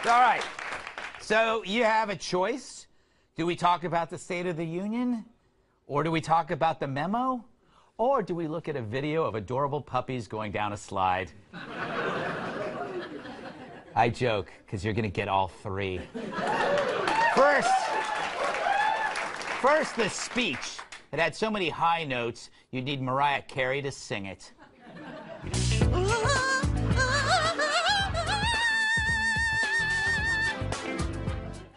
All right. So you have a choice. Do we talk about the State of the Union? Or do we talk about the memo? Or do we look at a video of adorable puppies going down a slide? I joke, because you're going to get all three. First, the speech. It had so many high notes, you'd need Mariah Carey to sing it.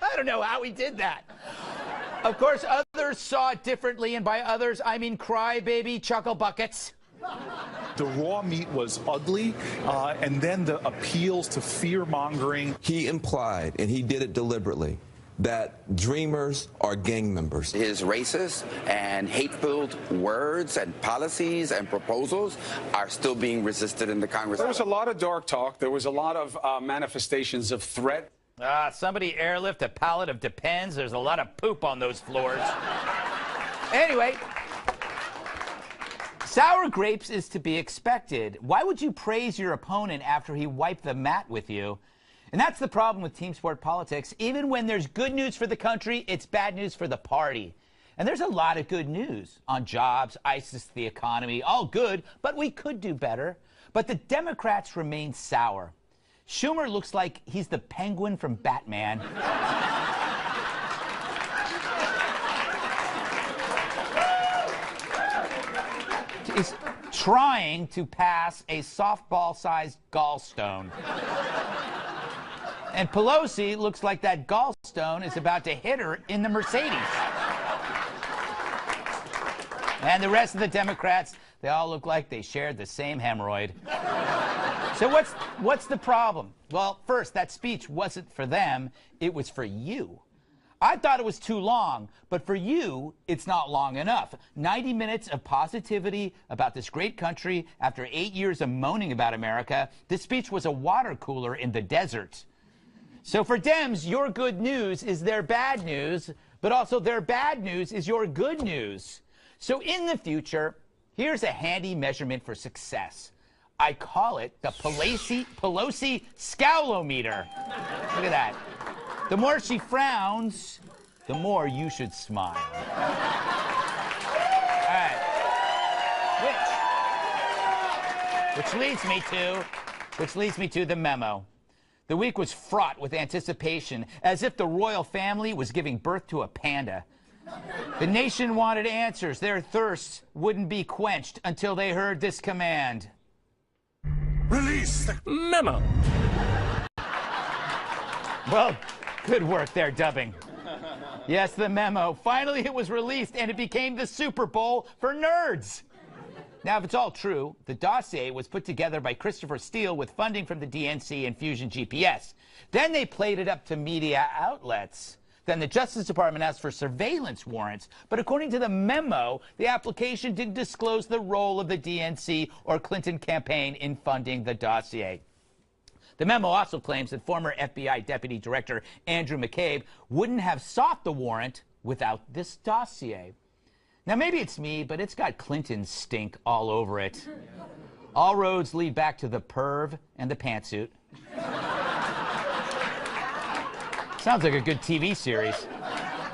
I don't know how he did that. Of course, others saw it differently, and by others, I mean crybaby chuckle buckets. The raw meat was ugly, and then the appeals to fear-mongering. He implied, and he did it deliberately, that Dreamers are gang members. His racist and hate-filled words and policies and proposals are still being resisted in the Congress. There was a lot of dark talk. There was a lot of manifestations of threat. Somebody airlift a pallet of Depends. There's a lot of poop on those floors. Anyway, sour grapes is to be expected. Why would you praise your opponent after he wiped the mat with you? And that's the problem with team sport politics. Even when there's good news for the country, it's bad news for the party. And there's a lot of good news on jobs, ISIS, the economy, all good, but we could do better. But the Democrats remain sour. Schumer looks like he's the Penguin from Batman. He's trying to pass a softball-sized gallstone. And Pelosi looks like that gallstone is about to hit her in the Mercedes. And the rest of the Democrats, they all look like they shared the same hemorrhoid. So what's the problem? Well, first, that speech wasn't for them, it was for you. I thought it was too long, but for you, it's not long enough. 90 minutes of positivity about this great country after 8 years of moaning about America. This speech was a water cooler in the desert. So for Dems, your good news is their bad news, but also their bad news is your good news. So in the future, here's a handy measurement for success. I call it the Pelosi Scowlometer. Look at that. The more she frowns, the more you should smile. All right. Which leads me to the memo. The week was fraught with anticipation, as if the royal family was giving birth to a panda. The nation wanted answers. Their thirst wouldn't be quenched until they heard this command. Release the memo. Well, good work there, dubbing. Yes, the memo. Finally, it was released, and it became the Super Bowl for nerds. Now, if it's all true, the dossier was put together by Christopher Steele with funding from the DNC and Fusion GPS. Then they played it up to media outlets. Then the Justice Department asked for surveillance warrants. But according to the memo, the application didn't disclose the role of the DNC or Clinton campaign in funding the dossier. The memo also claims that former FBI Deputy Director Andrew McCabe wouldn't have sought the warrant without this dossier. Now, maybe it's me, but it's got Clinton stink all over it. All roads lead back to the perv and the pantsuit. Sounds like a good TV series.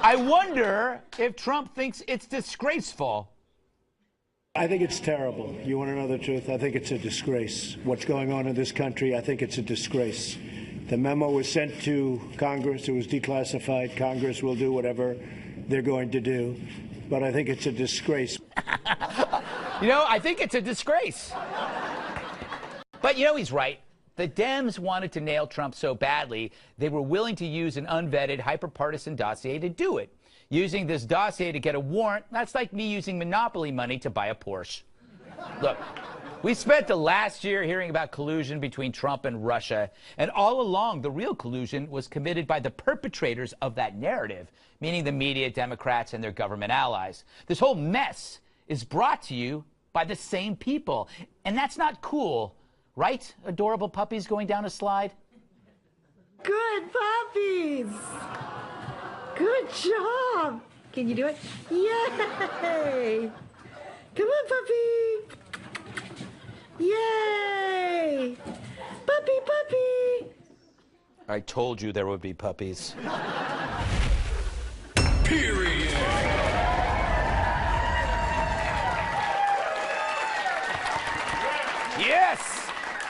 I wonder if Trump thinks it's disgraceful. I think it's terrible. You want to know the truth? I think it's a disgrace. What's going on in this country, I think it's a disgrace. The memo was sent to Congress. It was declassified. Congress will do whatever they're going to do. But I think it's a disgrace. You know, I think it's a disgrace. But, you know, he's right. The Dems wanted to nail Trump so badly, they were willing to use an unvetted, hyper-partisan dossier to do it. Using this dossier to get a warrant, that's like me using Monopoly money to buy a Porsche. Look, we spent the last year hearing about collusion between Trump and Russia, and all along, the real collusion was committed by the perpetrators of that narrative, meaning the media, Democrats, and their government allies. This whole mess is brought to you by the same people, and that's not cool. Right, adorable puppies going down a slide? Good puppies! Good job! Can you do it? Yay! Come on, puppy! Yay! Puppy, puppy! I told you there would be puppies. Period. Yes!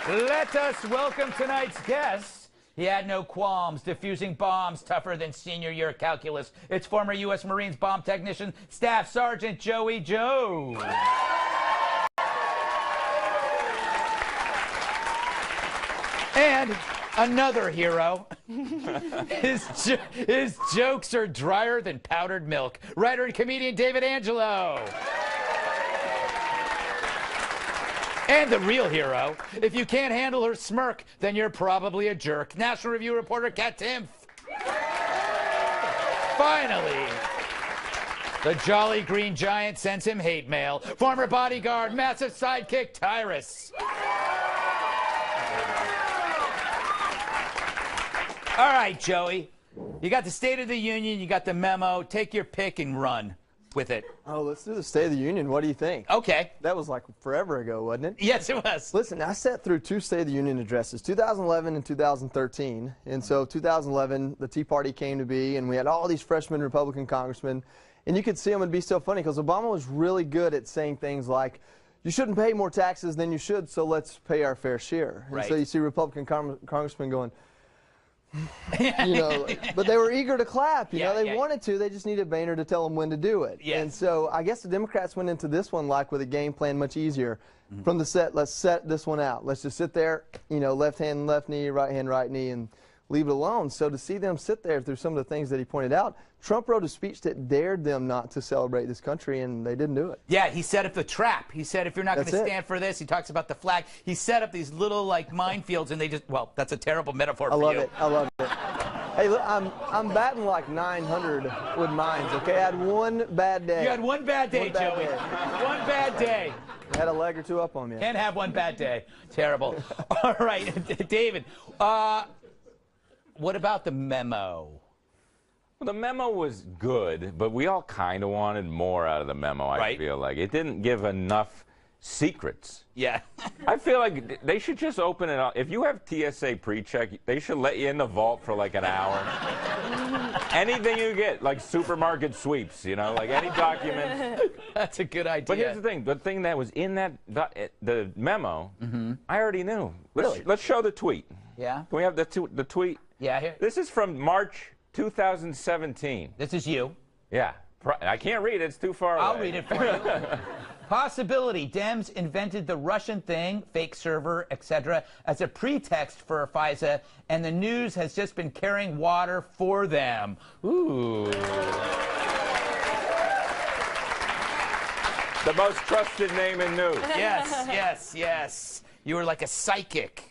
Let us welcome tonight's guest. He had no qualms defusing bombs tougher than senior year calculus. It's former U.S. Marines bomb technician, Staff Sergeant Joey Joe. And another hero. His jokes are drier than powdered milk. Writer and comedian David Angelo. And the real hero. If you can't handle her smirk, then you're probably a jerk. National Review reporter Kat Timpf. Finally, the Jolly Green Giant sends him hate mail. Former bodyguard, massive sidekick Tyrus. All right, Joey. You got the State of the Union, you got the memo. Take your pick and run with it. Oh, let's do the State of the Union. What do you think? Okay. That was like forever ago, wasn't it? Yes, it was. Listen, I sat through two State of the Union addresses, 2011 and 2013. And so 2011, the Tea Party came to be, and we had all these freshman Republican congressmen. And you could see them, it'd be so funny, because Obama was really good at saying things like, you shouldn't pay more taxes than you should, so let's pay our fair share. Right. And so you see Republican congressmen going, you know, but they were eager to clap. You know, they wanted to. They just needed Boehner to tell them when to do it. Yes. And so I guess the Democrats went into this one like with a game plan much easier. From the set, let's set this one out. Let's just sit there, you know, left hand, left knee, right knee, and leave it alone. So to see them sit there through some of the things that he pointed out, Trump wrote a speech that dared them not to celebrate this country, and they didn't do it. Yeah, he set up the trap. He said, if you're not going to That's it. stand for this, he talks about the flag. He set up these little, like, minefields, and they just, well, that's a terrible metaphor for you. I love it. I love it. Hey, look, I'm batting like 900 with mines, okay? I had one bad day. You had one bad day, One bad Joey. day. One bad day. I had a leg or two up on me. Can't have one bad day. Terrible. All right, David, what about the memo? Well, the memo was good, but we all kind of wanted more out of the memo, I feel like. It didn't give enough secrets. Yeah. I feel like they should just open it up. If you have TSA pre-check, they should let you in the vault for like an hour. Anything you get, like supermarket sweeps, you know, like any document. That's a good idea. But here's the thing that was in that the memo, I already knew. Let's show the tweet. Yeah? Can we have the tweet? Yeah, here. This is from March 2017. This is you. Yeah. I can't read it. It's too far away. I'll read it for you. Possibility. Dems invented the Russian thing, fake server, etc., as a pretext for FISA, and the news has just been carrying water for them. Ooh. The most trusted name in news. Yes, yes, yes. You were like a psychic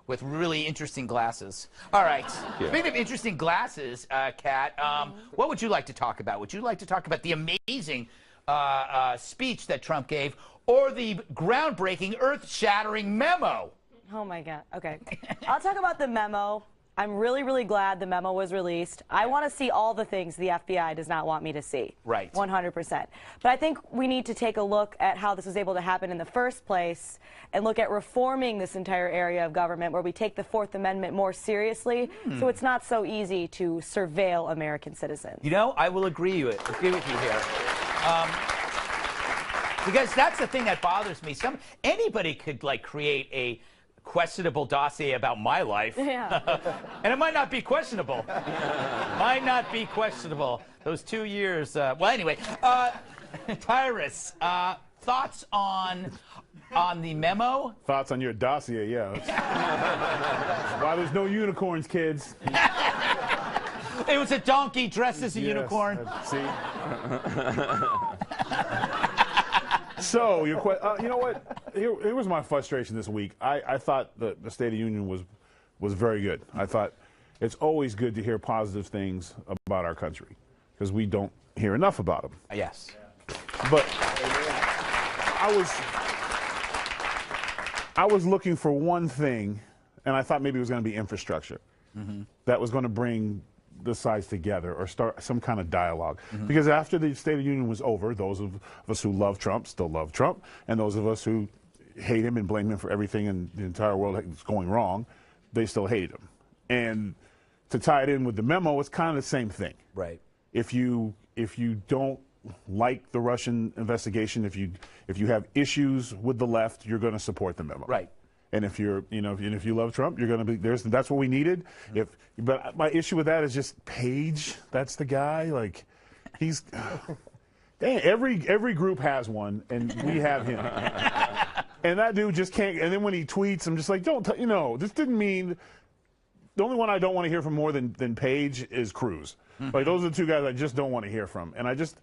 with really interesting glasses. All right. Yeah. Speaking of interesting glasses, Kat, what would you like to talk about? Would you like to talk about the amazing speech that Trump gave, or the groundbreaking, earth-shattering memo? Oh, my God. Okay. I'll talk about the memo. I'm really, really glad the memo was released. I want to see all the things the FBI does not want me to see. Right. 100%. But I think we need to take a look at how this was able to happen in the first place and look at reforming this entire area of government where we take the Fourth Amendment more seriously so it's not so easy to surveil American citizens. You know, I will agree with you here. Because that's the thing that bothers me. Anybody could, like, create a questionable dossier about my life. Yeah. And it might not be questionable. Might not be questionable. Those 2 years. Well, anyway, Tyrus, thoughts on the memo? Thoughts on your dossier, yeah. That's why there's no unicorns, kids. It was a donkey dressed as a unicorn. See? So, you know what? Here was my frustration this week. I thought the State of the Union was very good. I thought it's always good to hear positive things about our country because we don't hear enough about them. Yes. But I was looking for one thing, and I thought maybe it was going to be infrastructure that was going to bring the sides together or start some kind of dialogue. Because after the State of the Union was over, those of us who love Trump still love Trump, and those of us who hate him and blame him for everything in the entire world that's going wrong, they still hated him. And to tie it in with the memo, it's kind of the same thing. Right. If you don't like the Russian investigation, if you have issues with the left, you're going to support the memo. Right. And if if you love Trump, you're going to be that's what we needed. But my issue with that is just Page. That's the guy. Like, he's dang, every group has one, and we have him. And that dude just can't. And then when he tweets, I'm just like, this didn't mean. The only one I don't want to hear from more than Page is Cruz. Like, those are the two guys I just don't want to hear from. And I just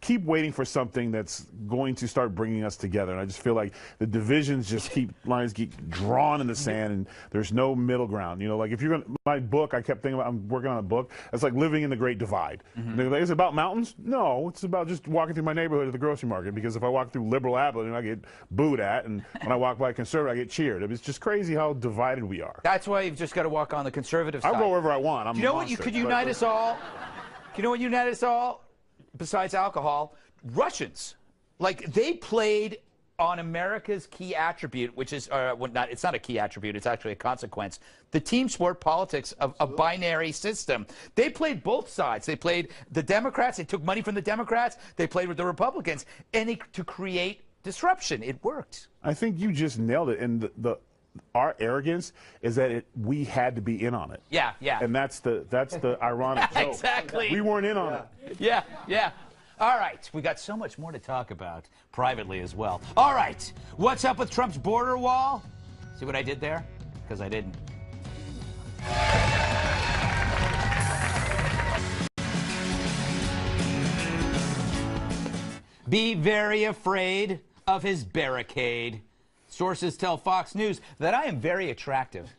keep waiting for something that's going to start bringing us together. And I just feel like the divisions just lines keep drawn in the sand, and there's no middle ground. Like, if you're going my book, I kept thinking about, I'm working on a book. It's like living in the Great Divide. Is it about mountains? No, it's about just walking through my neighborhood at the grocery market, because if I walk through Liberal Avenue, I get booed at, and when I walk by Conservative, I get cheered. It's just crazy how divided we are. That's why you've just got to walk on the conservative side. I'll go wherever I want. Do you know what could unite us all? Do you know what unite us all? Besides alcohol, Russians. Like, they played on America's key attribute, which is, it's not a key attribute, it's actually a consequence, the team sport politics of a binary system. They played both sides. They played the Democrats, they took money from the Democrats, they played with the Republicans, and to create disruption. It worked. I think you just nailed it. And our arrogance is that we had to be in on it. Yeah, yeah. And that's the ironic joke. Exactly. We weren't in on it. Yeah, yeah. All right, we got so much more to talk about privately as well. All right, what's up with Trump's border wall? See what I did there? Because I didn't. Be very afraid of his barricade. Sources tell Fox News that I am very attractive.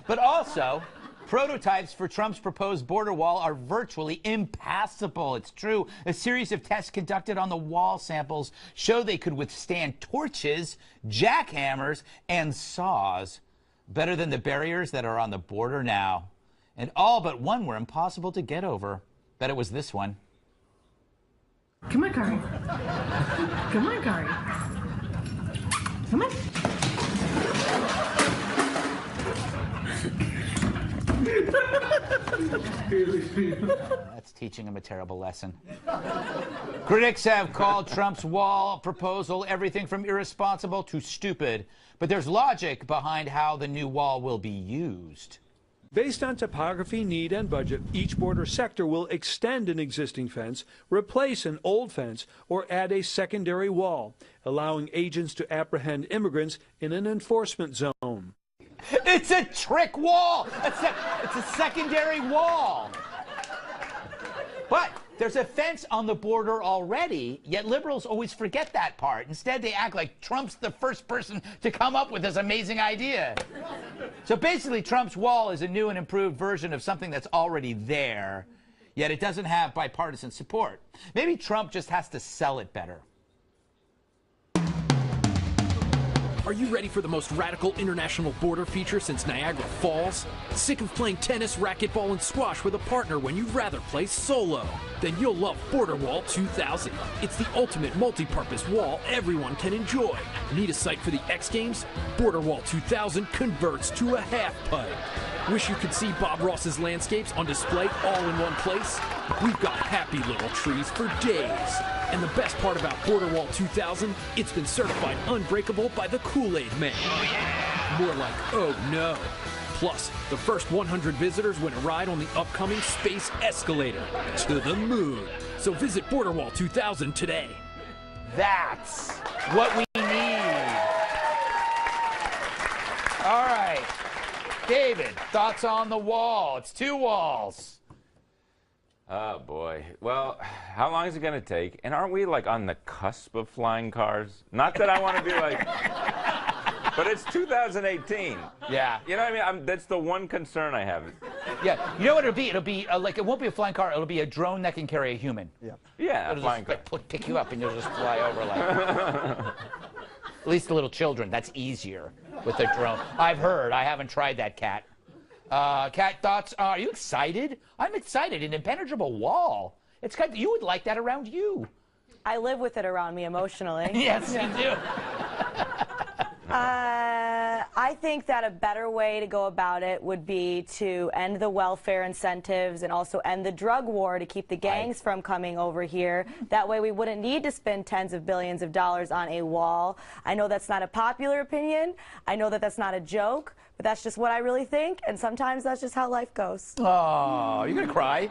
But also, prototypes for Trump's proposed border wall are virtually impassable. It's true. A series of tests conducted on the wall samples show they could withstand torches, jackhammers, and saws better than the barriers that are on the border now. And all but one were impossible to get over. Bet it was this one. Come on, Kari. Come on, Kari. Come on. That's teaching him a terrible lesson. Critics have called Trump's wall proposal everything from irresponsible to stupid, but there's logic behind how the new wall will be used. Based on topography, need, and budget, each border sector will extend an existing fence, replace an old fence, or add a secondary wall, allowing agents to apprehend immigrants in an enforcement zone. It's a trick wall! It's a secondary wall! But there's a fence on the border already, yet liberals always forget that part. Instead, they act like Trump's the first person to come up with this amazing idea. So basically, Trump's wall is a new and improved version of something that's already there, yet it doesn't have bipartisan support. Maybe Trump just has to sell it better. Are you ready for the most radical international border feature since Niagara Falls? Sick of playing tennis, racquetball, and squash with a partner when you'd rather play solo? Then you'll love Border Wall 2000. It's the ultimate multi-purpose wall everyone can enjoy. Need a site for the X Games? Border Wall 2000 converts to a half pipe. Wish you could see Bob Ross's landscapes on display all in one place? We've got happy little trees for days. And the best part about Border Wall 2000, it's been certified unbreakable by the Kool-Aid Man. Oh, yeah. More like, oh no. Plus, the first 100 visitors win a ride on the upcoming Space Escalator to the moon. So visit Border Wall 2000 today. That's what we need. All right. David, thoughts on the wall? It's two walls. Oh, boy. Well, how long is it going to take? And aren't we, like, on the cusp of flying cars? Not that I want to be like... But it's 2018. Yeah. You know what I mean? That's the one concern I have. Yeah. You know what it'll be? It'll be, like, it won't be a flying car. It'll be a drone that can carry a human. Yeah. Yeah, it'll a flying car. Like, pick you up and you'll just fly over like... At least the little children. That's easier with a drone. I've heard. I haven't tried that, Kat. Kat, thoughts? Are you excited? I'm excited. An impenetrable wall. It's kind of, you would like that around you. I live with it around me emotionally. Yes, you do. I I think that a better way to go about it would be to end the welfare incentives and also end the drug war to keep the gangs from coming over here. That way we wouldn't need to spend tens of billions of dollars on a wall. I know that's not a popular opinion. I know that that's not a joke, but that's just what I really think, and sometimes that's just how life goes. Oh, you're going to cry?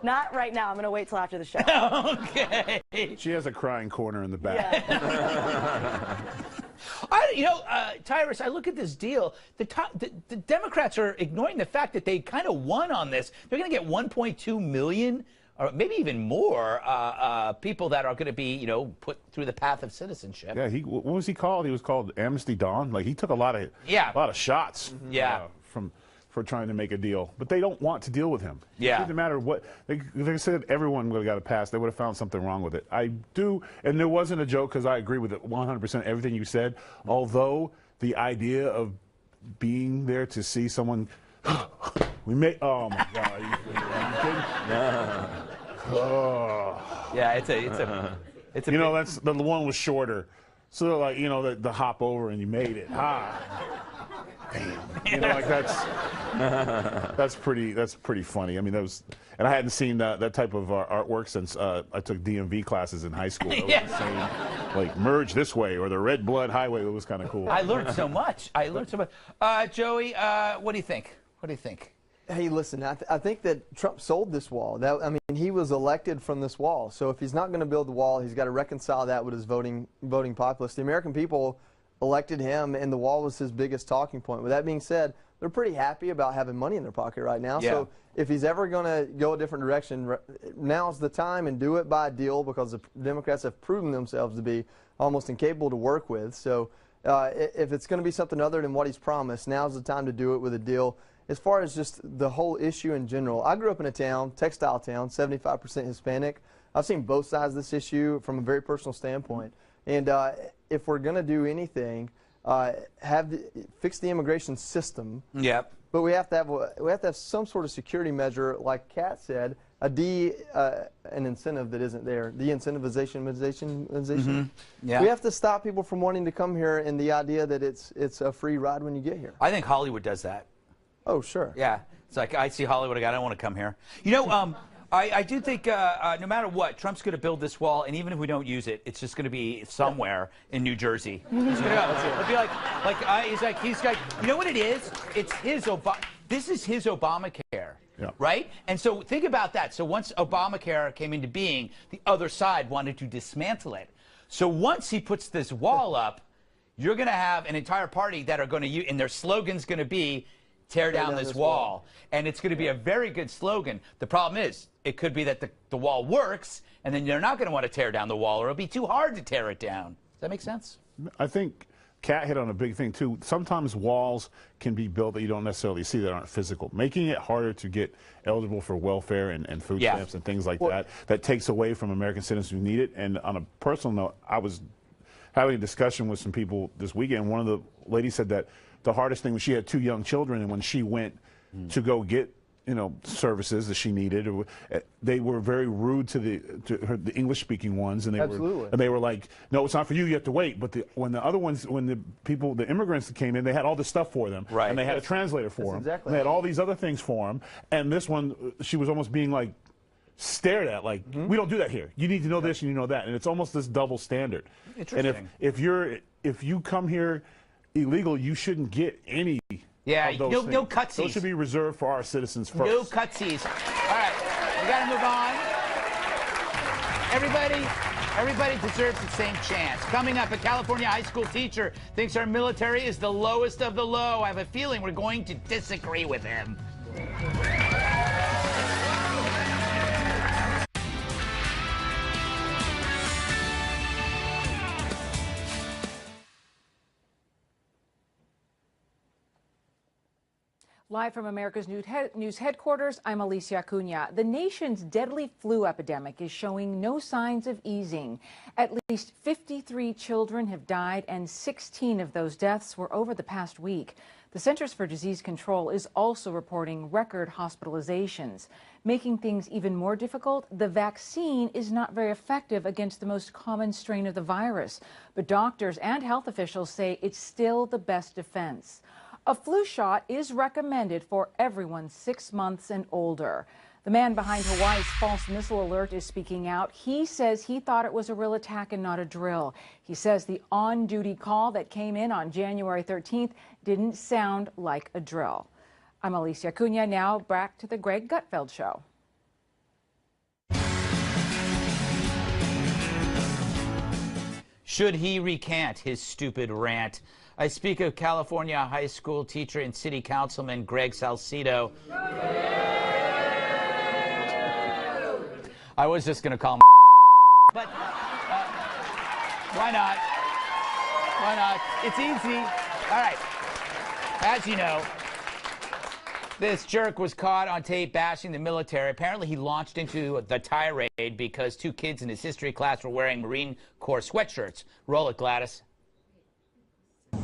Not right now. I'm going to wait till after the show. Okay. She has a crying corner in the back. Yeah. Tyrus, I look at this deal. The Democrats are ignoring the fact that they kind of won on this. They're going to get 1.2 million, or maybe even more, people that are going to be, put through the path of citizenship. Yeah, what was he called? He was called Amnesty Dawn. Like, he took a lot of shots. For trying to make a deal, but they don't want to deal with him. Yeah. It didn't matter what they said. Everyone would have got a pass. They would have found something wrong with it. I do, and there wasn't a joke because I agree with it 100%. Everything you said. Although the idea of being there to see someone, we may. Oh my God. Yeah, it's a. That's the one was shorter. So like the hop over and you made it. Damn. Like that's pretty funny. I mean, and I hadn't seen that type of artwork since I took DMV classes in high school. It was the same, like merge this way or the Red Blood Highway. It was kind of cool. I learned so much. Joey, what do you think? Hey, listen, I think that Trump sold this wall. He was elected from this wall. So if he's not going to build the wall, he's got to reconcile that with his voting populace. The American people elected him, and the wall was his biggest talking point. With that being said, they're pretty happy about having money in their pocket right now. Yeah. So if he's ever going to go a different direction, now's the time, and do it by deal, because the Democrats have proven themselves to be almost incapable to work with. So if it's going to be something other than what he's promised, now's the time to do it with a deal. As far as just the whole issue in general, I grew up in a town, textile town, 75% Hispanic. I've seen both sides of this issue from a very personal standpoint. And if we're going to do anything, fix the immigration system. Yep. But we have to have some sort of security measure, like Kat said, an incentive that isn't there. De-incentivization. Yeah. We have to stop people from wanting to come here, and the idea that it's a free ride when you get here. I think Hollywood does that. Oh, sure. Yeah. It's like, I see Hollywood, I don't want to come here. I do think no matter what, Trump's going to build this wall, and even if we don't use it, it's just going to be somewhere in New Jersey. He's going to go. It'll be he's like, you know what it is? It's this is his Obamacare, right? And so think about that. So once Obamacare came into being, the other side wanted to dismantle it. So once he puts this wall up, you're going to have an entire party that are going to use, and their slogan's going to be, tear down this wall. And it's going to be a very good slogan. The problem is, it could be that the wall works, and then you're not going to want to tear down the wall, or it'll be too hard to tear it down. Does that make sense? I think Kat hit on a big thing, too. Sometimes walls can be built that you don't necessarily see that aren't physical. Making it harder to get eligible for welfare and food stamps and things like that takes away from American citizens who need it. And on a personal note, I was having a discussion with some people this weekend. One of the ladies said that the hardest thing was she had 2 young children, and when she went to go get services that she needed, they were very rude to the English-speaking ones, and they were like, "No, it's not for you. You have to wait." But when the immigrants that came in, they had all this stuff for them, and they had a translator for them. Exactly. And they had all these other things for them, and this one, she was almost being like stared at, like, we don't do that here. You need to know this and you know that, and it's almost this double standard. Interesting. And if you come here illegal, you shouldn't get any. Yeah, of those no things. cutsies. Those should be reserved for our citizens first. No cutsies. All right, we got to move on. Everybody deserves the same chance. Coming up, a California high school teacher thinks our military is the lowest of the low. I have a feeling we're going to disagree with him. Live from America's News headquarters, I'm Alicia Acuna. The nation's deadly flu epidemic is showing no signs of easing. At least 53 children have died, and 16 of those deaths were over the past week. The Centers for Disease Control is also reporting record hospitalizations. Making things even more difficult, the vaccine is not very effective against the most common strain of the virus. But doctors and health officials say it's still the best defense. A flu shot is recommended for everyone 6 months and older. The man behind Hawaii's false missile alert is speaking out. He says he thought it was a real attack and not a drill. He says the on-duty call that came in on January 13th didn't sound like a drill. I'm Alicia Acuna. Now back to the Greg Gutfeld Show. Should he recant his stupid rant? I speak of California high school teacher and city councilman Greg Salcido. I was just going to call him but why not? Why not? It's easy. All right. As you know, this jerk was caught on tape bashing the military. Apparently, he launched into the tirade because 2 kids in his history class were wearing Marine Corps sweatshirts. Roll it, Gladys.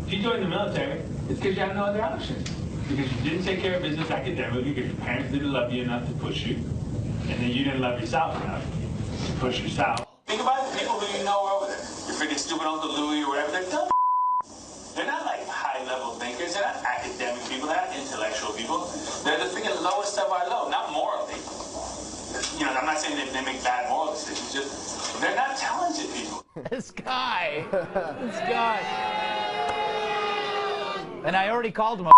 If you joined the military, it's because you have no other option. Because you didn't take care of business academically, because your parents didn't love you enough to push you, and then you didn't love yourself enough to push yourself. Think about the people who you know over there. Your freaking stupid Uncle Louie or whatever, they're dumb. They're not like high-level thinkers. They're not academic people. They're not intellectual people. They're the freaking lowest of our low, not morally. You know, I'm not saying they make bad moral decisions. Just they're not talented people. This guy. And I already called him a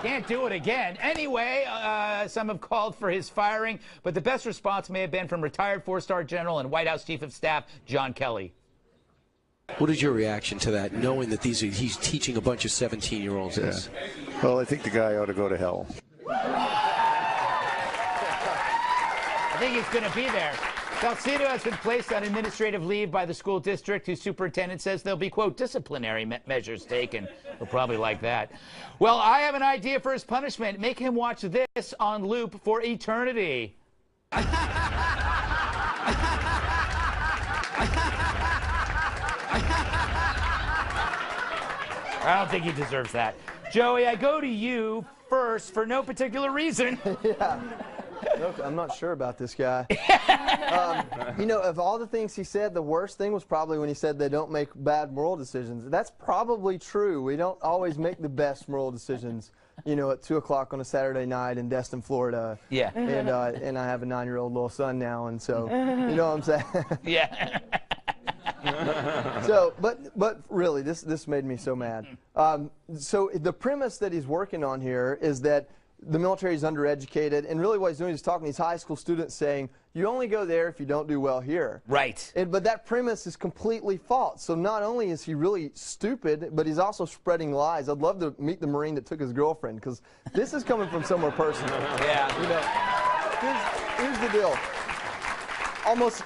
Can't do it again. Anyway, some have called for his firing, but the best response may have been from retired 4-star general and White House Chief of Staff John Kelly. What is your reaction to that, knowing that he's teaching a bunch of 17-year-olds this? Well, I think the guy ought to go to hell. I think he's going to be there. Salcido has been placed on administrative leave by the school district, whose superintendent says there'll be, quote, disciplinary measures taken. He'll probably like that. Well, I have an idea for his punishment. Make him watch this on loop for eternity. I don't think he deserves that. Joey, I go to you first for no particular reason. Yeah. Look, I'm not sure about this guy. You know, of all the things he said, the worst thing was probably when he said they don't make bad moral decisions. That's probably true. We don't always make the best moral decisions, you know, at 2 o'clock on a Saturday night in Destin, Florida. Yeah. And I have a 9-year-old little son now, and so, you know what I'm saying? Yeah. So, but really, this made me so mad. So the premise that he's working on here is that the military is undereducated, and really what he's doing is talking to these high school students saying, you only go there if you don't do well here. Right. But that premise is completely false. So not only is he really stupid, but he's also spreading lies. I'd love to meet the Marine that took his girlfriend, because this is coming from somewhere personal. Yeah. You know, here's the deal. Almost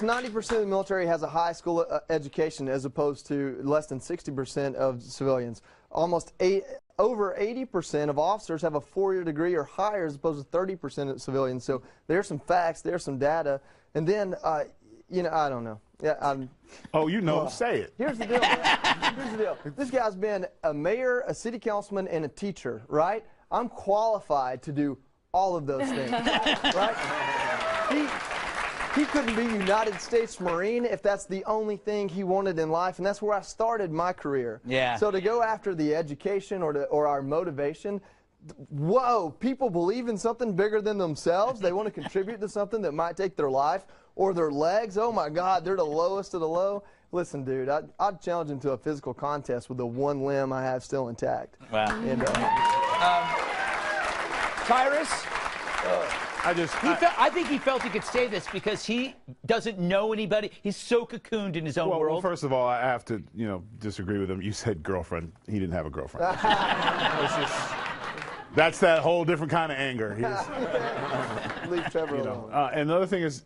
90% of the military has a high school education, as opposed to less than 60% of civilians. Over 80% of officers have a 4-year degree or higher, as opposed to 30% of civilians. So there's some facts, there's some data, and then you know, I don't know. Yeah. Oh, you know, say it. Here's the deal, man. Here's the deal. This guy's been a mayor, a city councilman, and a teacher, right? I'm qualified to do all of those things, right? He couldn't be United States Marine if that's the only thing he wanted in life, and that's where I started my career. Yeah. So to go after the education or our motivation, whoa, people believe in something bigger than themselves. They want to contribute to something that might take their life or their legs. Oh my God, they're the lowest of the low. Listen, dude, I'd challenge him to a physical contest with the one limb I have still intact. Wow. And, Tyrus? I think he felt he could say this because he doesn't know anybody. He's so cocooned in his own world. Well, first of all, I have to, you know, disagree with him. You said girlfriend. He didn't have a girlfriend. That's that whole different kind of anger. Leave Trevor alone. And the other thing is,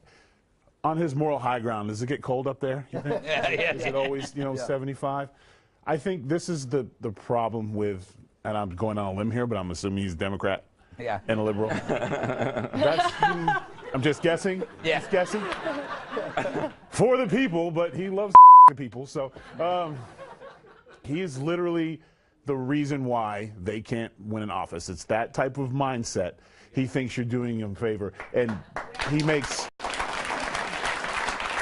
on his moral high ground, does it get cold up there? You think? Is it always, you know, 75? I think this is the problem with and I'm going on a limb here, but I'm assuming he's a Democrat Yeah. and a liberal. I'm just guessing. Yeah. Just guessing. For the people, but he loves the people. So he is literally the reason why they can't win an office. It's that type of mindset. He thinks you're doing him a favor. And he makes,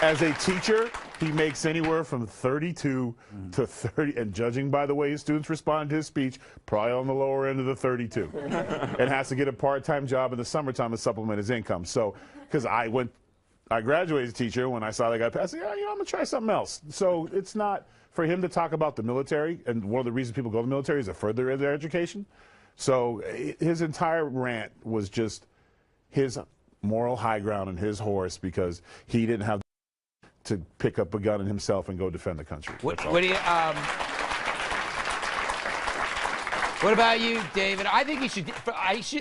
as a teacher, he makes anywhere from 32 to 30, and judging by the way his students respond to his speech, probably on the lower end of the 32. And has to get a part-time job in the summertime to supplement his income. So, because I graduated as a teacher, when I saw that guy pass, I said, I'm going to try something else. So it's not for him to talk about the military, and one of the reasons people go to the military is to further their education. So his entire rant was just his moral high ground and his horse because he didn't have to pick up a gun and himself and go defend the country. What do you? What about you, David? I think he should.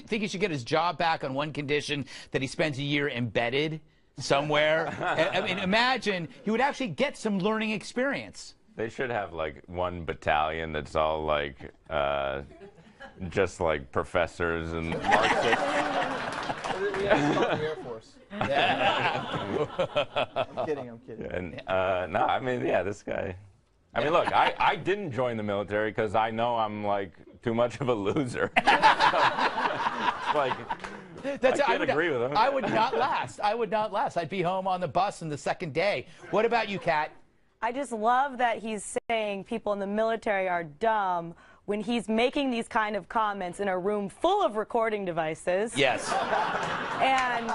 Think he should get his job back on one condition: that he spends a year embedded somewhere. I mean, imagine he would actually get some learning experience. They should have like one battalion that's all like just like professors and Marxists. Air Force. Yeah. I'm kidding. And no, I mean, yeah, this guy. I mean, look, I didn't join the military because I know I'm like too much of a loser. Like, I would agree with him. I would not last. I would not last. I'd be home on the bus on the second day. What about you, Kat? I just love that he's saying people in the military are dumb when he's making these kind of comments in a room full of recording devices. Yes. And,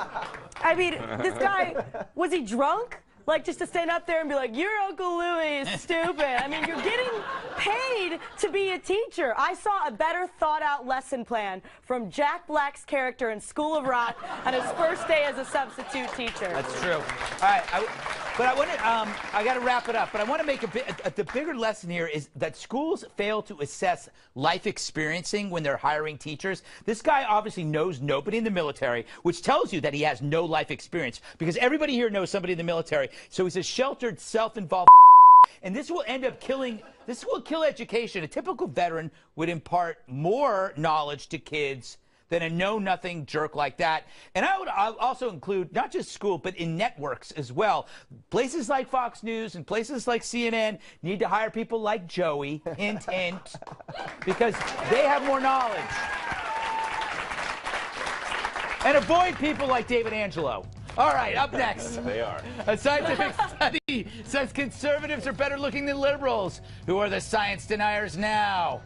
I mean, this guy, was he drunk? Like, just to stand up there and be like, your Uncle Louie is stupid. I mean, you're getting paid to be a teacher. I saw a better thought-out lesson plan from Jack Black's character in School of Rock on his first day as a substitute teacher. That's true. All right, but I want to. I got to wrap it up. But I want to make the bigger lesson here is that schools fail to assess life experiencing when they're hiring teachers. This guy obviously knows nobody in the military, which tells you that he has no life experience because everybody here knows somebody in the military. So he's a sheltered, self-involved, and this will end up killing. This will kill education. A typical veteran would impart more knowledge to kids than a know-nothing jerk like that. And I'll also include not just school, but in networks as well. Places like Fox News and places like CNN need to hire people like Joey, hint, hint, because they have more knowledge. And avoid people like David Angelo. All right, up next. They are. A scientific study says conservatives are better looking than liberals. Who are the science deniers now?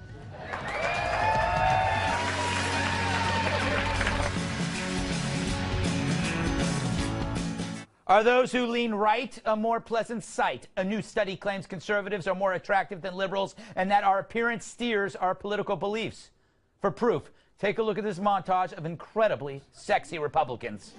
Are those who lean right a more pleasant sight? A new study claims conservatives are more attractive than liberals and that our appearance steers our political beliefs. For proof, take a look at this montage of incredibly sexy Republicans.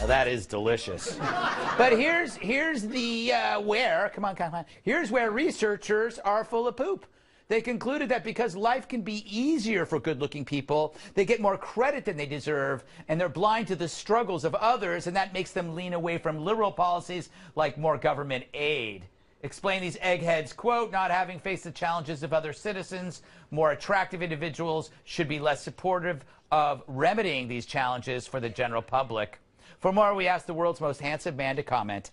That is delicious. But here's the come on. Here's where researchers are full of poop. They concluded that because life can be easier for good-looking people, they get more credit than they deserve, and they're blind to the struggles of others, and that makes them lean away from liberal policies like more government aid. Explain these eggheads, quote, not having faced the challenges of other citizens, more attractive individuals should be less supportive of remedying these challenges for the general public. For more, we asked the world's most handsome man to comment.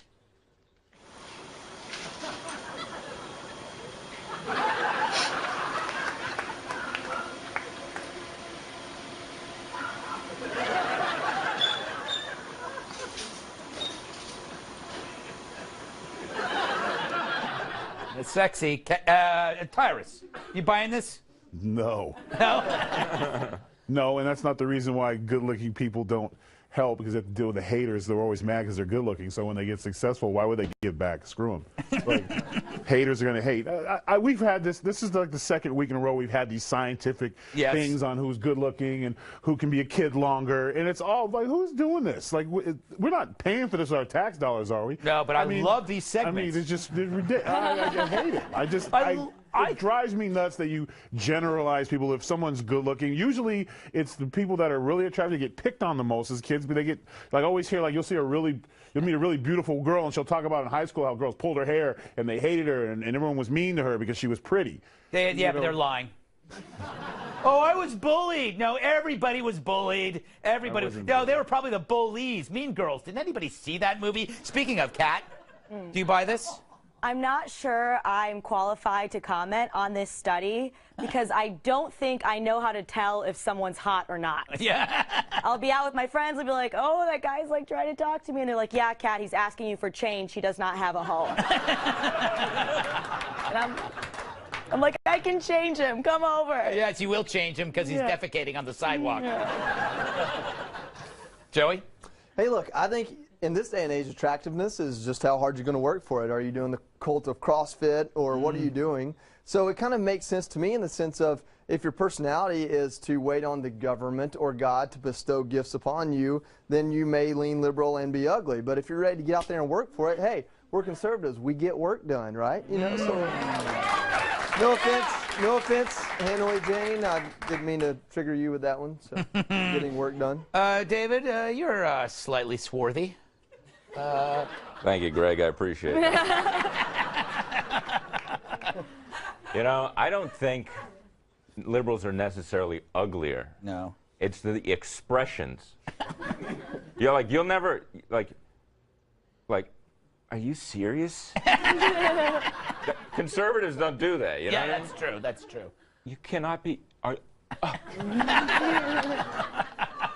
It's sexy. Tyrus, you buying this? No. No? No, and that's not the reason why good-looking people don't help because they have to deal with the haters. They're always mad because they're good looking. So when they get successful, why would they give back? Screw them. Like, haters are going to hate. We've had this. This is like the second week in a row we've had these scientific things on who's good looking and who can be a kid longer. And it's all like, who's doing this? Like, we're not paying for this with our tax dollars, are we? No, but I love these segments. I mean, it's just ridiculous. I hate it. It drives me nuts that you generalize people. If someone's good looking, usually it's the people that are really attractive get picked on the most as kids, but they get, like, always hear, like, you'll meet a really beautiful girl and she'll talk about in high school how girls pulled her hair and they hated her and everyone was mean to her because she was pretty. But they're lying. Oh, I was bullied. No, everybody was bullied. Everybody. No, they were probably the bullies. Mean Girls. Didn't anybody see that movie? Speaking of, Kat, do you buy this? I'm not sure I'm qualified to comment on this study because I don't think I know how to tell if someone's hot or not. Yeah. I'll be out with my friends and be like, oh, that guy's like trying to talk to me. And they're like, yeah, Kat, he's asking you for change. He does not have a home. And I'm like, I can change him. Come over. Yes, you will change him because he's defecating on the sidewalk. Joey? Hey, look, I think in this day and age, attractiveness is just how hard you're going to work for it. Are you doing the cult of CrossFit or what are you doing? So it kind of makes sense to me in the sense of if your personality is to wait on the government or God to bestow gifts upon you, then you may lean liberal and be ugly. But if you're ready to get out there and work for it, hey, we're conservatives. We get work done, right? You know, so no offense, Hanoi Jane. I didn't mean to trigger you with that one. So getting work done. David, you're slightly swarthy. Thank you, Greg. I appreciate it. You know, I don't think liberals are necessarily uglier. No. It's the expressions. You're like, you'll never, like, are you serious? Conservatives don't do that, you know? Yeah, that's true. That's true. You cannot be.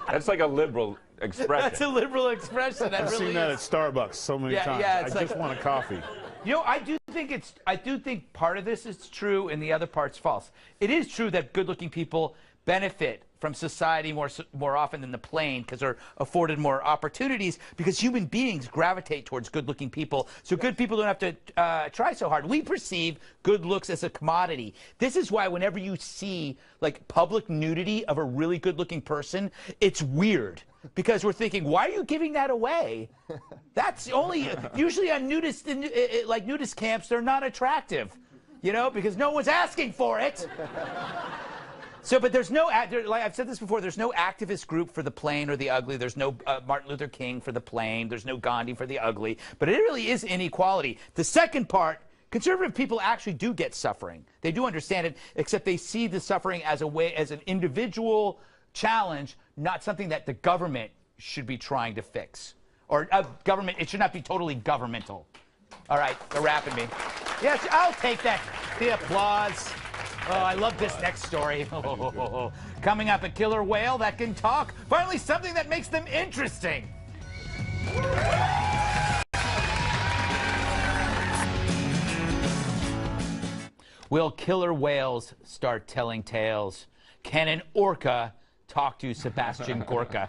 That's like a liberal expression. That's a liberal expression. I've seen that at Starbucks so many times. Yeah, I just want a coffee. You know, I do think part of this is true and the other part's false. It is true that good-looking people benefit from society more often than the plain because they're afforded more opportunities because human beings gravitate towards good-looking people. So good people don't have to try so hard. We perceive good looks as a commodity. This is why whenever you see like public nudity of a really good-looking person, it's weird because we're thinking, why are you giving that away? That's only usually on nudist camps. They're not attractive, you know, because no one's asking for it. So, but there's no, like I've said this before, there's no activist group for the plain or the ugly. There's no Martin Luther King for the plain. There's no Gandhi for the ugly. But it really is inequality. The second part, conservative people actually do get suffering. They do understand it, except they see the suffering as an individual challenge, not something that the government should be trying to fix. Or government, it should not be totally governmental. All right, they're wrapping me. Yes, I'll take that. The applause. Oh, I love this next story. Coming up, a killer whale that can talk. Finally, something that makes them interesting. Will killer whales start telling tales? Can an orca talk to Sebastian Gorka?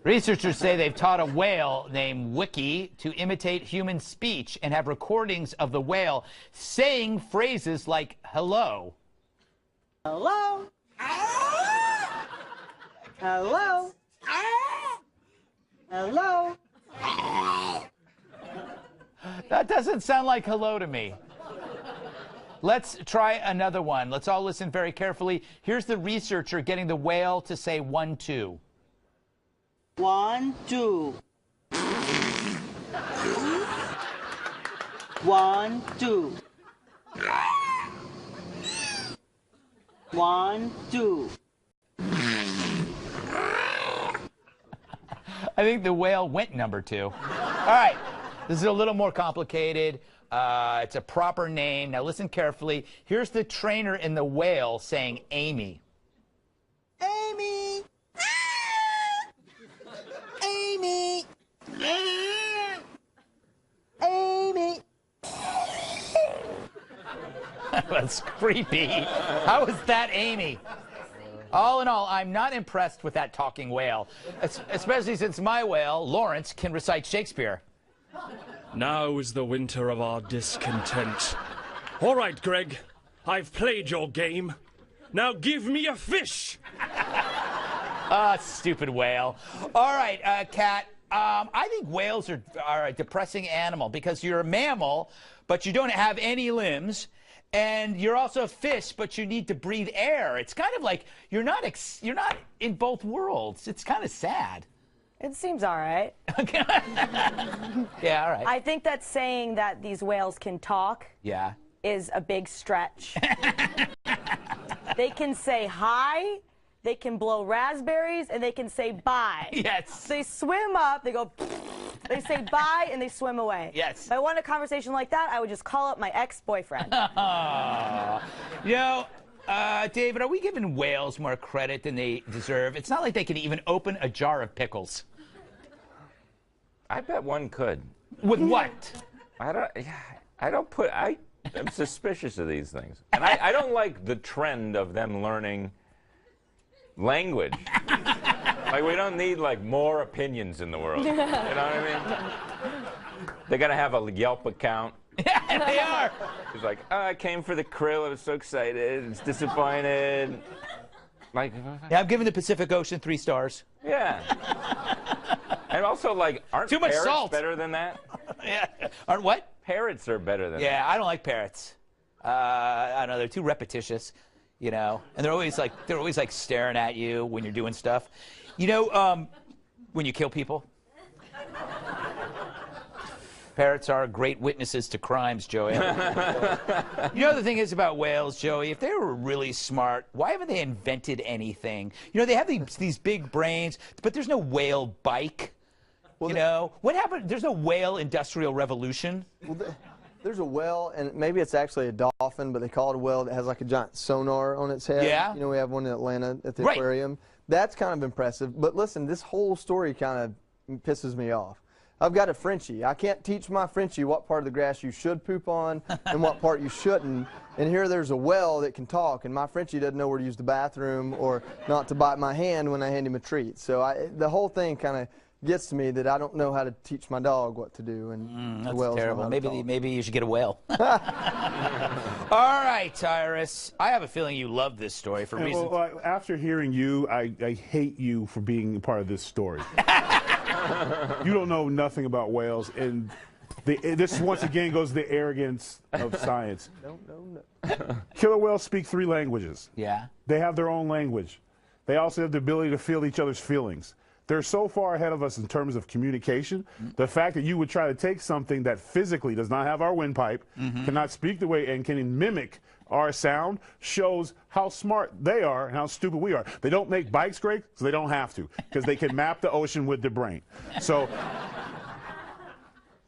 Researchers say they've taught a whale named Wiki to imitate human speech and have recordings of the whale saying phrases like hello. Hello. Hello. Hello. That doesn't sound like hello to me. Let's try another one. Let's all listen very carefully. Here's the researcher getting the whale to say 1, 2. 1, 2. 1, 2. 1, 2. I think the whale went number 2. All right, this is a little more complicated. It's a proper name. Now listen carefully. Here's the trainer in the whale saying Amy. Amy. Amy. Amy. That's creepy. How is that Amy? All in all, I'm not impressed with that talking whale, especially since my whale, Lawrence, can recite Shakespeare. Now is the winter of our discontent. All right, Greg, I've played your game. Now give me a fish! Stupid whale. All right, Kat, I think whales are a depressing animal because you're a mammal, but you don't have any limbs. And you're also a fish, but you need to breathe air. It's kind of like you're not in both worlds. It's kind of sad. It seems all right. Yeah, all right. I think that saying that these whales can talk is a big stretch. They can say hi, they can blow raspberries, and they can say bye. Yes. They swim up, they go, they say bye, and they swim away. Yes. If I want a conversation like that, I would just call up my ex-boyfriend. You know, David, are we giving whales more credit than they deserve? It's not like they can even open a jar of pickles. I bet one could. With what? I'm suspicious of these things. And I don't like the trend of them learning language. Like, we don't need, like, more opinions in the world. You know what I mean? They got to have a Yelp account. Yeah, they are. He's like, oh, I came for the krill. I was so excited. It's disappointed. Like, yeah, I'm giving the Pacific Ocean 3 stars. Yeah. And also, like, aren't Too much parrots salt. better than that? Yeah. Aren't what? Parrots are better than that. Yeah, I don't like parrots. I don't know. They're too repetitious, you know. And they're always like staring at you when you're doing stuff. You know, when you kill people. Parrots are great witnesses to crimes, Joey. You know, the thing is about whales, Joey, if they were really smart, why haven't they invented anything? You know, they have these big brains, but there's no whale bike. Well, you know, what happened? There's no whale industrial revolution. Well, there's a whale, and maybe it's actually a dolphin, but they call it a whale that has like a giant sonar on its head. Yeah. You know, we have one in Atlanta at the aquarium. That's kind of impressive. But listen, this whole story kind of pisses me off. I've got a Frenchie. I can't teach my Frenchie what part of the grass you should poop on and what part you shouldn't. And here there's a whale that can talk, and my Frenchie doesn't know where to use the bathroom or not to bite my hand when I hand him a treat. So the whole thing kind of gets to me that I don't know how to teach my dog what to do. And That's whales terrible. know how to talk. Maybe you should get a whale. All right, Iris. I have a feeling you love this story for reasons. Well, after hearing you, I hate you for being a part of this story. You don't know nothing about whales, and this once again goes to the arrogance of science. No. Killer whales speak 3 languages. Yeah. They have their own language. They also have the ability to feel each other's feelings. They're so far ahead of us in terms of communication. The fact that you would try to take something that physically does not have our windpipe, cannot speak the way, and can mimic our sound, shows how smart they are and how stupid we are. They don't make bikes great, so they don't have to, because they can map the ocean with their brain. So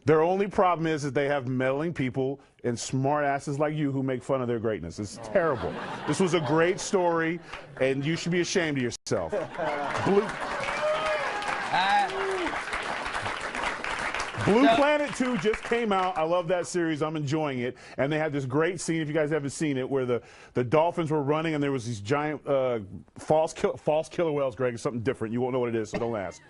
their only problem is that they have meddling people and smart asses like you who make fun of their greatness. It's terrible. This was a great story, and you should be ashamed of yourself. Blue Planet 2 just came out. I love that series. I'm enjoying it. And they had this great scene, if you guys haven't seen it, where the dolphins were running and there was these giant false killer whales, Greg. It's something different. You won't know what it is, so don't ask.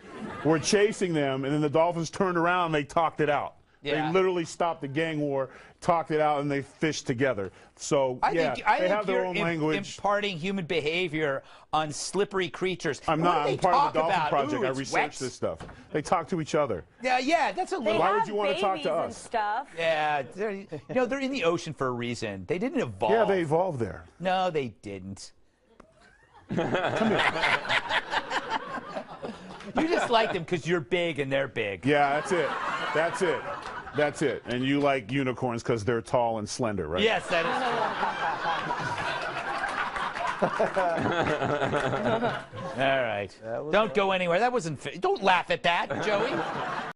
We're chasing them, and then the dolphins turned around and they talked it out. Yeah. They literally stopped the gang war, talked it out, and they fished together. So, I yeah, think they have their own language. Imparting human behavior on slippery creatures. I'm What not. do they I'm part of talk the Dolphin about? Project. Ooh, I it's researched this stuff. They talk to each other. Yeah, that's a little. Why would you want to talk to babies and us? stuff. Yeah, they're in the ocean for a reason. They didn't evolve. Yeah, they evolved there. No, they didn't. Come here. You just like them because you're big and they're big. Yeah, that's it. That's it. That's it. And you like unicorns because they're tall and slender, right? Yes, that is true. All right. Don't go anywhere. That wasn't. Don't laugh at that, Joey.